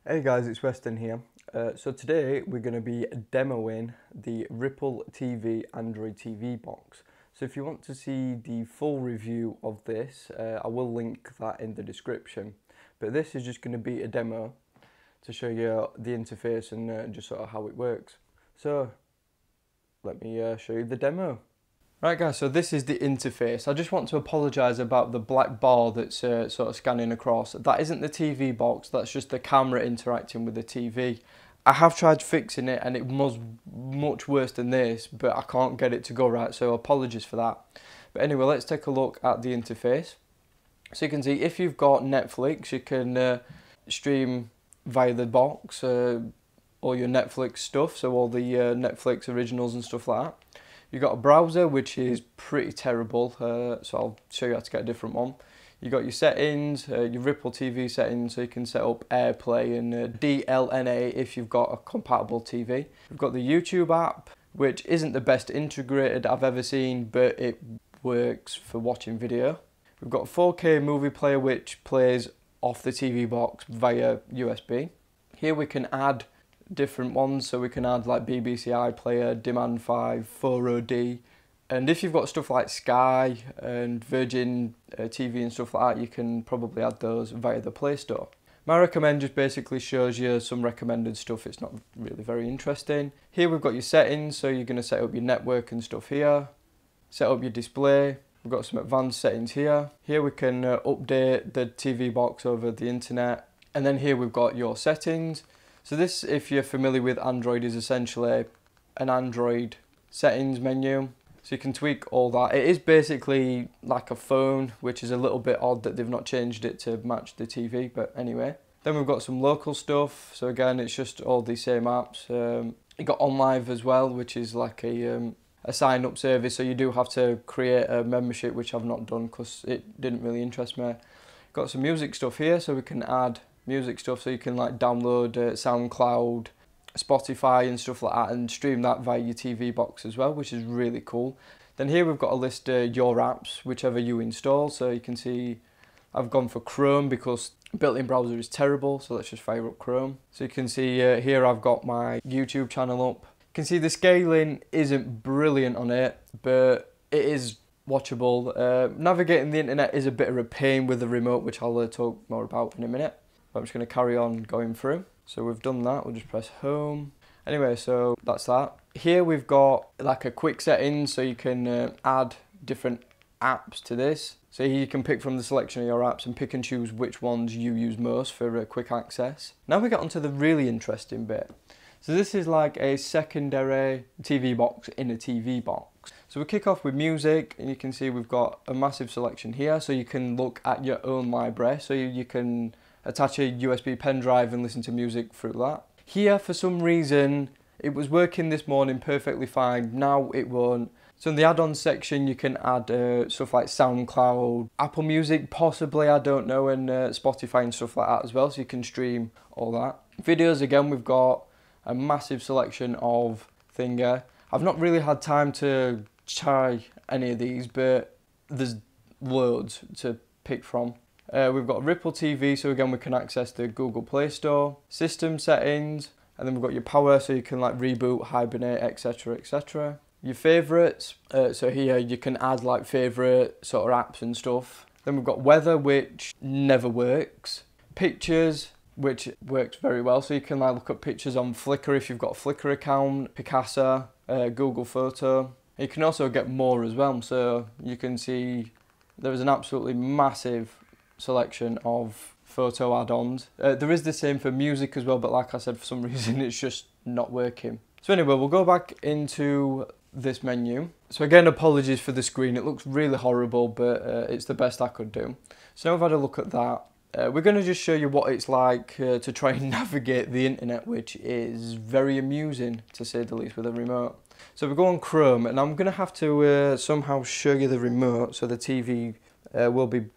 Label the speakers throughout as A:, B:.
A: Hey guys, it's Weston here. So today we're going to be demoing the Rippl-TV Android TV box. So if you want to see the full review of this, I will link that in the description. But this is just going to be a demo to show you the interface and just sort of how it works. So let me show you the demo. Right guys, so this is the interface. I just want to apologise about the black bar that's sort of scanning across. That isn't the TV box, that's just the camera interacting with the TV. I have tried fixing it and it was much worse than this, but I can't get it to go right, so apologies for that. But anyway, let's take a look at the interface. So you can see if you've got Netflix, you can stream via the box all your Netflix stuff, so all the Netflix originals and stuff like that. You've got a browser which is pretty terrible, so I'll show you how to get a different one. You've got your settings, your Rippl-TV settings, so you can set up AirPlay and DLNA if you've got a compatible TV. We've got the YouTube app, which isn't the best integrated I've ever seen, but it works for watching video. We've got a 4K movie player which plays off the TV box via USB. Here we can add different ones, so we can add like BBC iPlayer, Demand 5, 4OD, and if you've got stuff like Sky and Virgin TV and stuff like that, you can probably add those via the Play Store. My recommend just basically shows you some recommended stuff. It's not really very interesting. Here we've got your settings, so you're going to set up your network and stuff here, set up your display. We've got some advanced settings here. Here we can update the TV box over the internet, and then here we've got your settings. So this, if you're familiar with Android, is essentially an Android settings menu. So you can tweak all that. It is basically like a phone, which is a little bit odd that they've not changed it to match the TV, but anyway. Then we've got some local stuff. So again, it's just all the same apps. You got OnLive as well, which is like a sign-up service. So you do have to create a membership, which I've not done because it didn't really interest me. Got some music stuff here, so we can add music stuff, so you can like download SoundCloud, Spotify and stuff like that and stream that via your TV box as well, which is really cool. Then here we've got a list of your apps, whichever you install. So you can see I've gone for Chrome because built-in browser is terrible, so let's just fire up Chrome. So you can see here I've got my YouTube channel up. You can see the scaling isn't brilliant on it, but it is watchable. Navigating the internet is a bit of a pain with the remote, which I'll talk more about in a minute. I'm just going to carry on going through. So we've done that, we'll just press home. Anyway, so that's that. Here we've got like a quick settings, so you can add different apps to this. So here you can pick from the selection of your apps and pick and choose which ones you use most for quick access. Now we get onto the really interesting bit. So this is like a secondary TV box in a TV box. So we kick off with music, and you can see we've got a massive selection here, so you can look at your own library. So you can attach a USB pen drive and listen to music through that. Here, for some reason, it was working this morning perfectly fine, now it won't. So in the add-ons section, you can add stuff like SoundCloud, Apple Music possibly, I don't know, and Spotify and stuff like that as well, so you can stream all that. Videos, again, we've got a massive selection of things. I've not really had time to try any of these, but there's loads to pick from. We've got Rippl-TV, so again we can access the Google Play Store, system settings, and then we've got your power, so you can like reboot, hibernate, etc, etc. Your favourites, so here you can add like favourite sort of apps and stuff. Then we've got weather, which never works. Pictures, which works very well, so you can like look up pictures on Flickr if you've got a Flickr account, Picasa, Google Photo. You can also get more as well, so you can see there is an absolutely massive selection of photo add-ons. There is the same for music as well, but like I said, for some reason it's just not working. So anyway, we'll go back into this menu. So again, apologies for the screen, it looks really horrible, but it's the best I could do. So now I've had a look at that. We're going to just show you what it's like to try and navigate the internet, which is very amusing to say the least with a remote. So we go on Chrome, and I'm going to have to somehow show you the remote, so the TV will be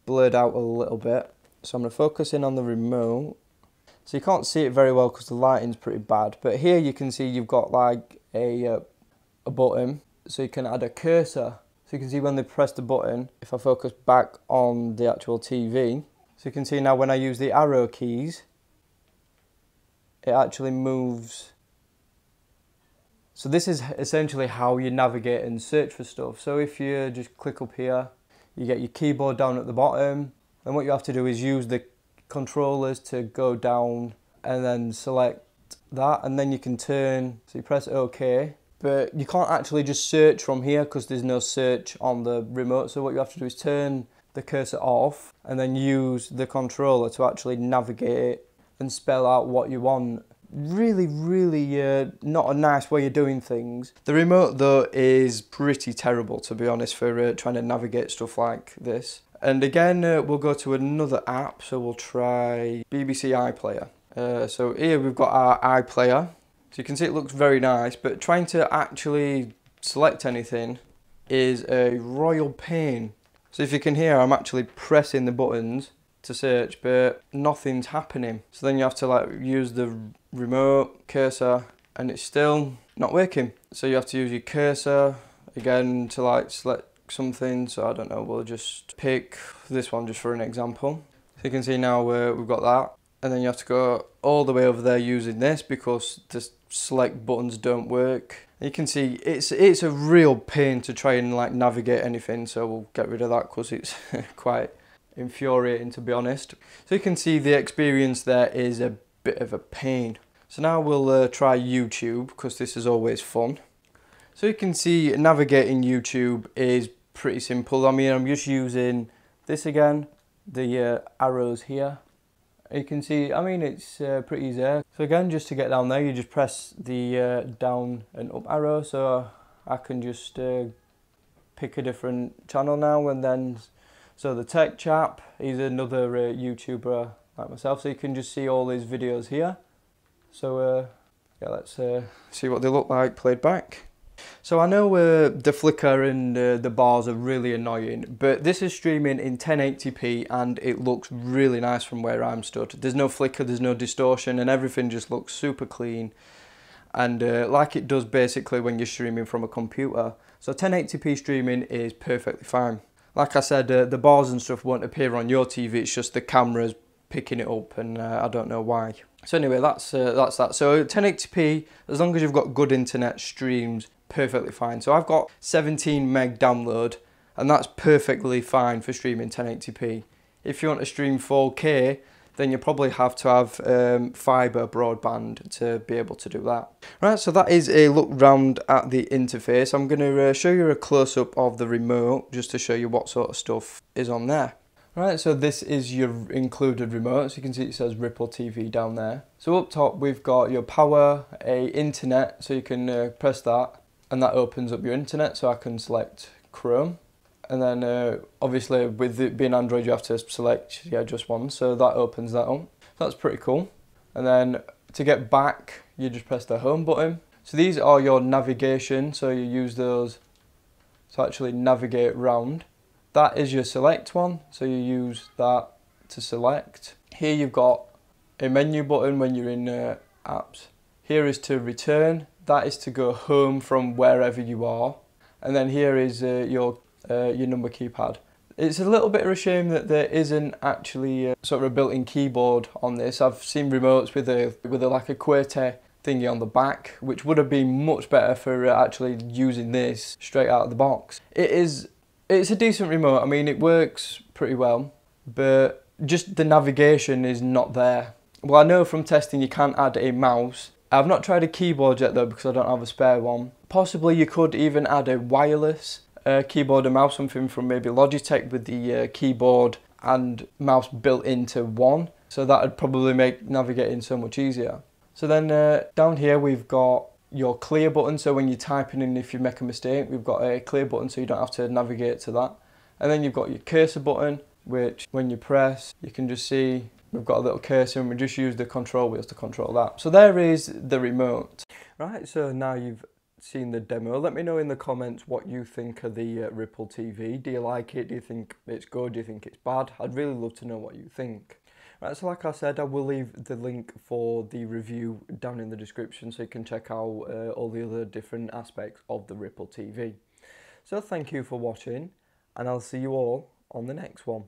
A: blurred out a little bit. So I'm going to focus in on the remote. So you can't see it very well because the lighting's pretty bad, but here you can see you've got like a button, so you can add a cursor. So you can see when they press the button, if I focus back on the actual TV, so you can see now when I use the arrow keys, it actually moves. So this is essentially how you navigate and search for stuff. So if you just click up here, you get your keyboard down at the bottom. Then what you have to do is use the controllers to go down and then select that, and then you can turn, so you press OK. But you can't actually just search from here because there's no search on the remote. So what you have to do is turn the cursor off and then use the controller to actually navigate and spell out what you want. Really not a nice way of doing things. The remote though is pretty terrible, to be honest, for trying to navigate stuff like this. And again, we'll go to another app, so we'll try BBC iPlayer. So here we've got our iPlayer. So you can see it looks very nice, but trying to actually select anything is a royal pain. So if you can hear, I'm actually pressing the buttons to search, but nothing's happening. So then you have to like use the remote cursor and it's still not working. So you have to use your cursor again to like select something. So I don't know, we'll just pick this one just for an example. So you can see now we've got that, and then you have to go all the way over there using this because the select buttons don't work. You can see it's a real pain to try and like navigate anything, so we'll get rid of that because it's quite infuriating, to be honest. So you can see the experience there is a bit of a pain. So now we'll try YouTube because this is always fun. So you can see navigating YouTube is pretty simple. I mean, I'm just using this again, the arrows here. You can see, I mean, it's pretty easy. So again, just to get down there, you just press the down and up arrow. So I can just pick a different channel now, and then so the Tech Chap, he's another YouTuber like myself, so you can just see all his videos here. So yeah, let's see what they look like played back. So I know the flicker and the bars are really annoying, but this is streaming in 1080p and it looks really nice from where I'm stood. There's no flicker, there's no distortion, and everything just looks super clean, and like it does basically when you're streaming from a computer. So 1080p streaming is perfectly fine. Like I said, the bars and stuff won't appear on your TV, it's just the camera's picking it up, and I don't know why. So anyway, that's that. So 1080p, as long as you've got good internet, streams perfectly fine. So I've got 17 meg download, and that's perfectly fine for streaming 1080p. If you want to stream 4K, then you probably have to have fibre broadband to be able to do that. Right, so that is a look round at the interface. I'm going to show you a close-up of the remote just to show you what sort of stuff is on there. Right, so this is your included remote. So you can see it says Rippl-TV down there. So up top we've got your power, internet, so you can press that and that opens up your internet. So I can select Chrome. And then obviously with it being Android you have to select just one, so that opens that up. That's pretty cool. And then to get back you just press the home button. So these are your navigation, so you use those to actually navigate around. That is your select one, so you use that to select. Here you've got a menu button when you're in apps. Here is to return, that is to go home from wherever you are. And then here is your number keypad. It's a little bit of a shame that there isn't actually sort of a built-in keyboard on this. I've seen remotes with a like a QWERTY thingy on the back, which would have been much better for actually using this straight out of the box. It's a decent remote. I mean, it works pretty well, but just the navigation is not there. Well, I know from testing you can't add a mouse. I've not tried a keyboard yet though because I don't have a spare one. Possibly you could even add a wireless keyboard and mouse, something from maybe Logitech with the keyboard and mouse built into one. So that would probably make navigating so much easier. So then down here we've got your clear button, so when you're typing in, if you make a mistake, we've got a clear button so you don't have to navigate to that. And then you've got your cursor button, which when you press, you can just see we've got a little cursor and we just use the control wheels to control that. So there is the remote. Right, so now you've seen the demo. Let me know in the comments what you think of the Rippl-TV. Do you like it? Do you think it's good? Do you think it's bad? I'd really love to know what you think. Right, so like I said, I will leave the link for the review down in the description so you can check out all the other different aspects of the Rippl-TV. So thank you for watching, and I'll see you all on the next one.